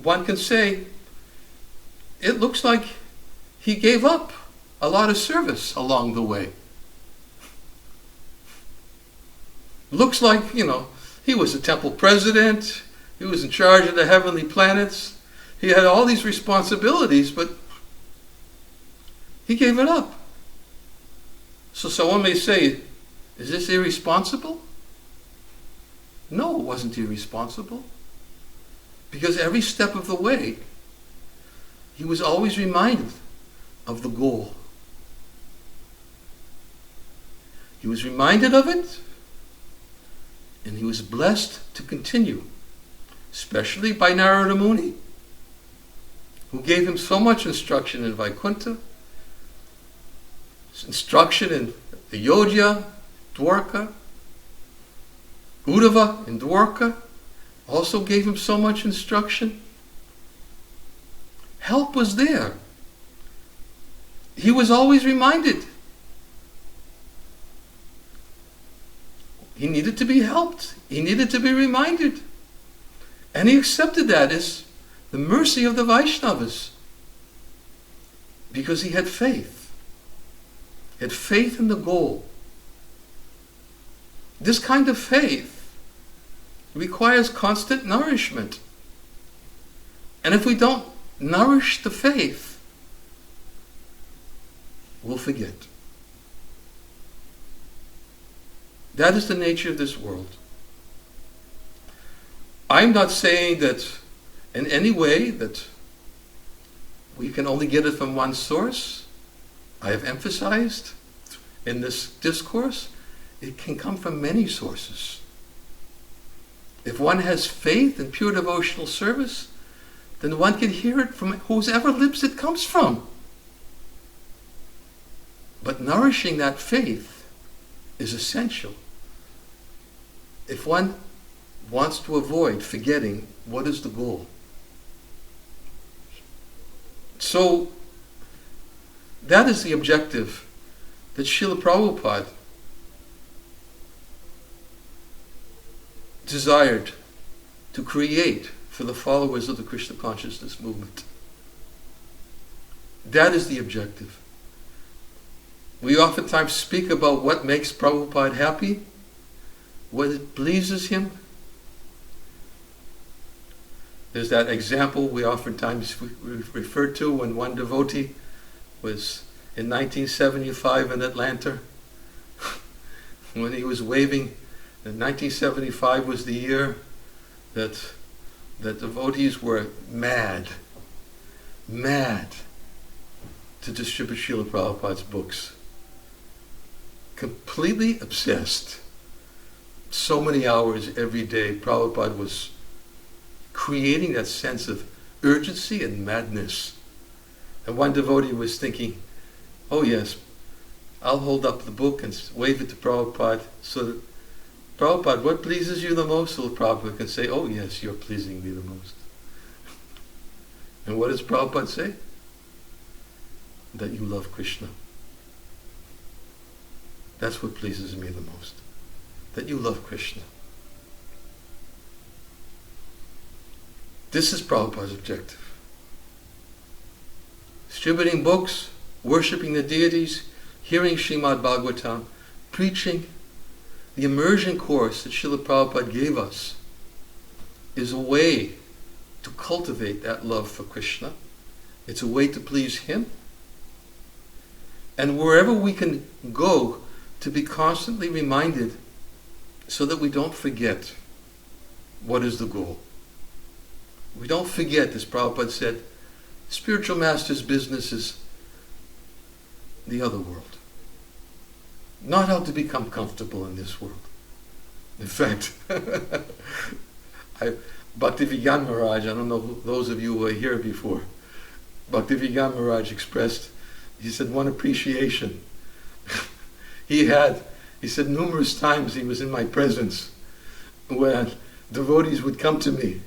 one can say, it looks like he gave up a lot of service along the way. Looks like, he was a temple president, he was in charge of the heavenly planets, he had all these responsibilities, but he gave it up. So someone may say, is this irresponsible? No, it wasn't irresponsible. Because every step of the way, he was always reminded of the goal. He was reminded of it, and he was blessed to continue, especially by Narada Muni, who gave him so much instruction in Vaikuntha, instruction in Ayodhya, Dwarka, Uddhava in Dwarka, also gave him so much instruction. Help was there. He was always reminded. He needed to be helped. He needed to be reminded. And he accepted that as the mercy of the Vaishnavas. Because he had faith. He had faith in the goal. This kind of faith requires constant nourishment. And if we don't nourish the faith, we'll forget. That is the nature of this world. I'm not saying that in any way that we can only get it from one source. I have emphasized in this discourse, it can come from many sources. If one has faith in pure devotional service, then one can hear it from whoever lips it comes from. But nourishing that faith is essential. If one wants to avoid forgetting what is the goal. So, that is the objective that Srila Prabhupada desired to create for the followers of the Krishna consciousness movement. That is the objective. We oftentimes speak about what makes Prabhupada happy, what pleases him. There's that example we oftentimes refer to when one devotee was in 1975 in Atlanta, when he was waving. And 1975 was the year that devotees were mad to distribute Srila Prabhupada's books. Completely obsessed. So many hours every day, Prabhupada was creating that sense of urgency and madness. And one devotee was thinking, oh yes, I'll hold up the book and wave it to Prabhupada so that, Prabhupada, what pleases you the most? So Prabhupada can say, oh yes, you're pleasing me the most. And what does Prabhupada say? That you love Krishna. That's what pleases me the most. That you love Krishna. This is Prabhupada's objective. Distributing books, worshipping the deities, hearing Srimad Bhagavatam, preaching. The Immersion Course that Srila Prabhupada gave us is a way to cultivate that love for Krishna. It's a way to please Him. And wherever we can go to be constantly reminded so that we don't forget what is the goal. We don't forget, as Prabhupada said, spiritual master's business is the other world. Not how to become comfortable in this world. In fact, Bhaktivedanta Maharaj, I don't know those of you who were here before, Bhaktivedanta Maharaj expressed, he said, one appreciation. He said numerous times he was in my presence when devotees would come to me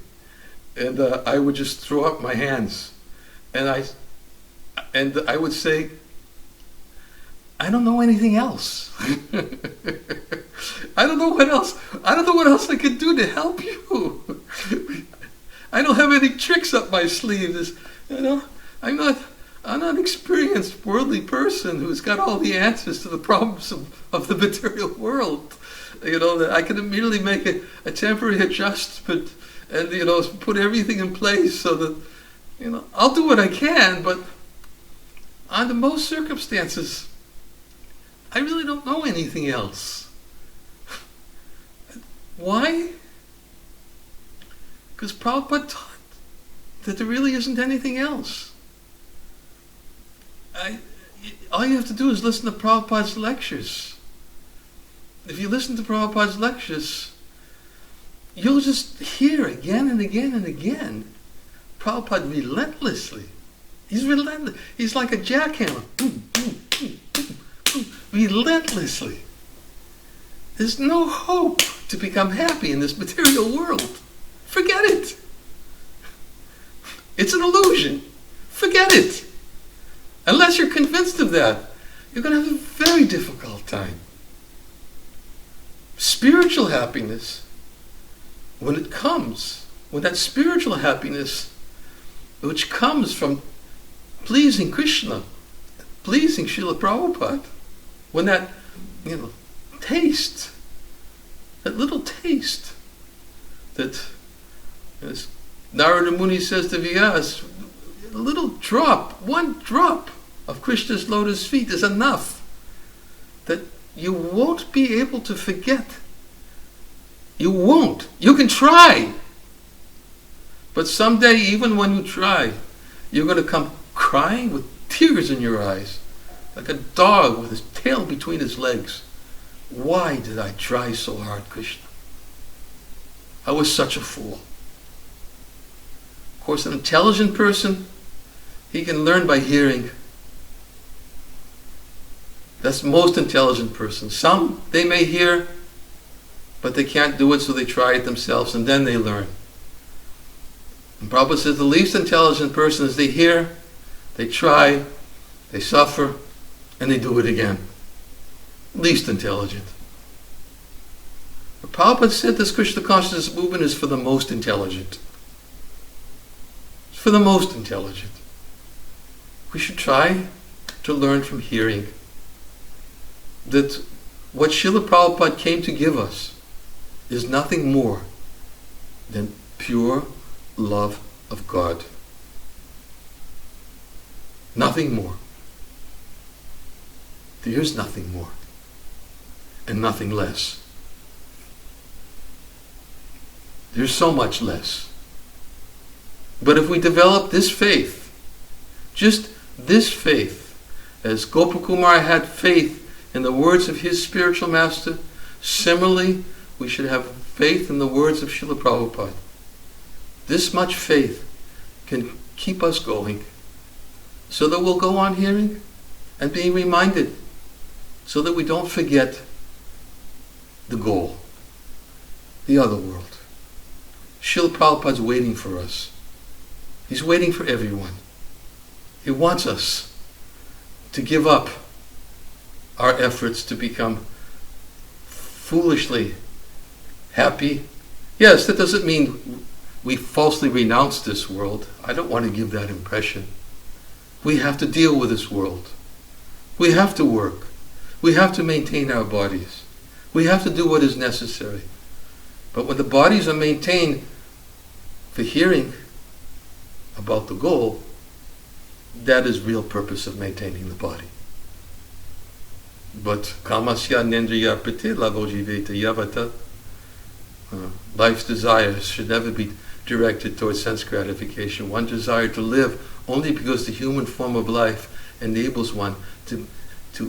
and I would just throw up my hands and I would say, I don't know anything else. I don't know what else I could do to help you. I don't have any tricks up my sleeve. I'm not an experienced worldly person who's got all the answers to the problems of the material world. That I can immediately make a temporary adjustment and, put everything in place so that, I'll do what I can, but under most circumstances, I really don't know anything else. Why? Because Prabhupada taught that there really isn't anything else. All you have to do is listen to Prabhupada's lectures. If you listen to Prabhupada's lectures, you'll just hear again and again and again Prabhupada relentlessly. He's relentless. He's like a jackhammer. Boom, boom, boom, boom, boom, relentlessly. There's no hope to become happy in this material world. Forget it. It's an illusion. Forget it. Unless you're convinced of that, you're going to have a very difficult time. Spiritual happiness, when that spiritual happiness, which comes from pleasing Krishna, pleasing Srila Prabhupada, when that, taste, that little taste, that, as Narada Muni says to Vyasa, a little drop, one drop of Krishna's lotus feet is enough that you won't be able to forget. You won't. You can try. But someday, even when you try, you're going to come crying with tears in your eyes, like a dog with his tail between his legs. Why did I try so hard, Krishna? I was such a fool. Of course, an intelligent person, he can learn by hearing. That's the most intelligent person. Some, they may hear, but they can't do it, so they try it themselves, and then they learn. And Prabhupada says the least intelligent person is they hear, they try, they suffer, and they do it again. Least intelligent. But Prabhupada said this Krishna consciousness movement is for the most intelligent. It's for the most intelligent. We should try to learn from hearing that what Srila Prabhupada came to give us is nothing more than pure love of God. Nothing more. There is nothing more and nothing less. There's so much less. But if we develop this faith, just this faith, as Gopakumar had faith in the words of his spiritual master, similarly we should have faith in the words of Srila Prabhupada. This much faith can keep us going so that we'll go on hearing and being reminded so that we don't forget the goal, the other world. Srila Prabhupada's waiting for us. He's waiting for everyone. He wants us to give up our efforts to become foolishly happy. Yes, that doesn't mean we falsely renounce this world. I don't want to give that impression. We have to deal with this world. We have to work. We have to maintain our bodies. We have to do what is necessary. But when the bodies are maintained for hearing about the goal, that is real purpose of maintaining the body. But kamasya nendriya pritila vojiveta yavata, life's desires should never be directed towards sense gratification. One desire to live only because the human form of life enables one to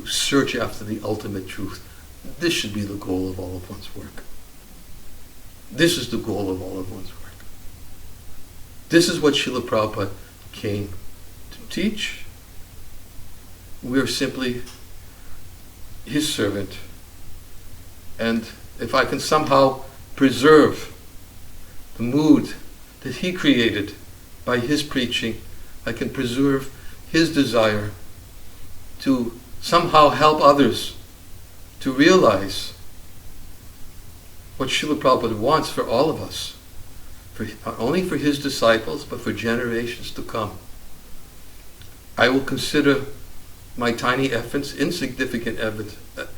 search after the ultimate truth. This should be the goal of all of one's work. This is the goal of all of one's work. This is what Srila Prabhupada came to teach. We're simply his servant. And if I can somehow preserve the mood that he created by his preaching, I can preserve his desire to somehow help others to realize what Srila Prabhupada wants for all of us, not only for his disciples, but for generations to come. I will consider my tiny efforts, insignificant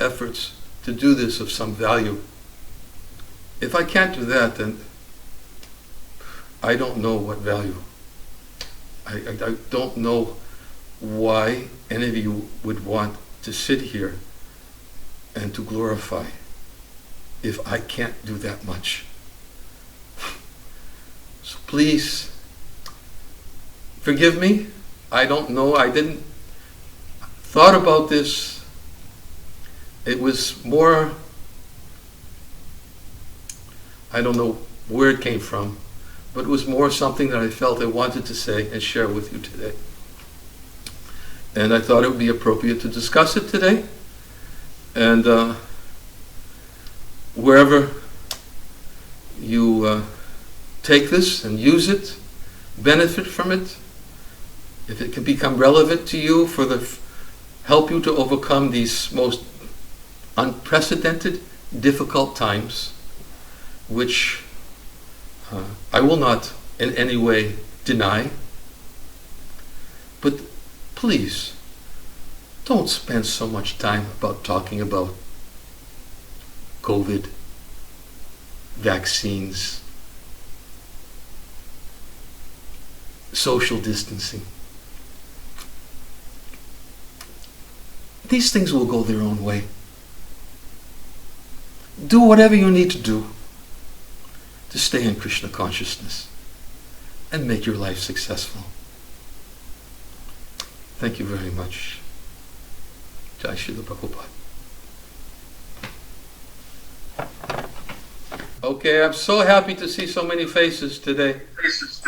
efforts to do this of some value. If I can't do that, then I don't know what value. I don't know why any of you would want to sit here and to glorify if I can't do that much. So please, forgive me. I don't know. I didn't thought about this. It was more, I don't know where it came from, but it was more something that I felt I wanted to say and share with you today. And I thought it would be appropriate to discuss it today. And wherever you take this and use it, benefit from it, if it can become relevant to you help you to overcome these most unprecedented, difficult times, which I will not in any way deny. But please, don't spend so much time talking about COVID, vaccines, social distancing. These things will go their own way. Do whatever you need to do to stay in Krishna consciousness and make your life successful. Thank you very much. Jai Srila Prabhupada. Okay, I'm so happy to see so many faces today.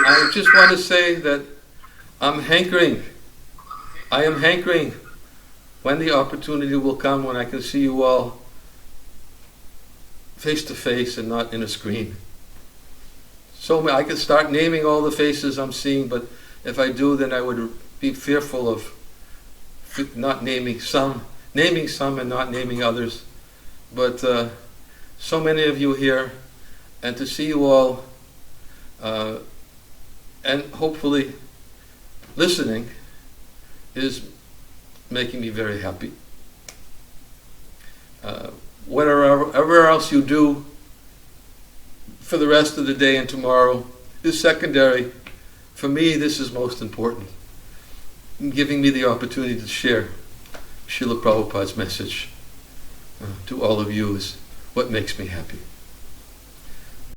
I just want to say that I am hankering when the opportunity will come when I can see you all face to face and not in a screen. So I could start naming all the faces I'm seeing, but if I do, then I would be fearful of not naming some and not naming others. But so many of you here, and to see you all and hopefully listening is making me very happy. Whatever else you do for the rest of the day and tomorrow is secondary. For me, this is most important. Giving me the opportunity to share Srila Prabhupada's message to all of you is what makes me happy.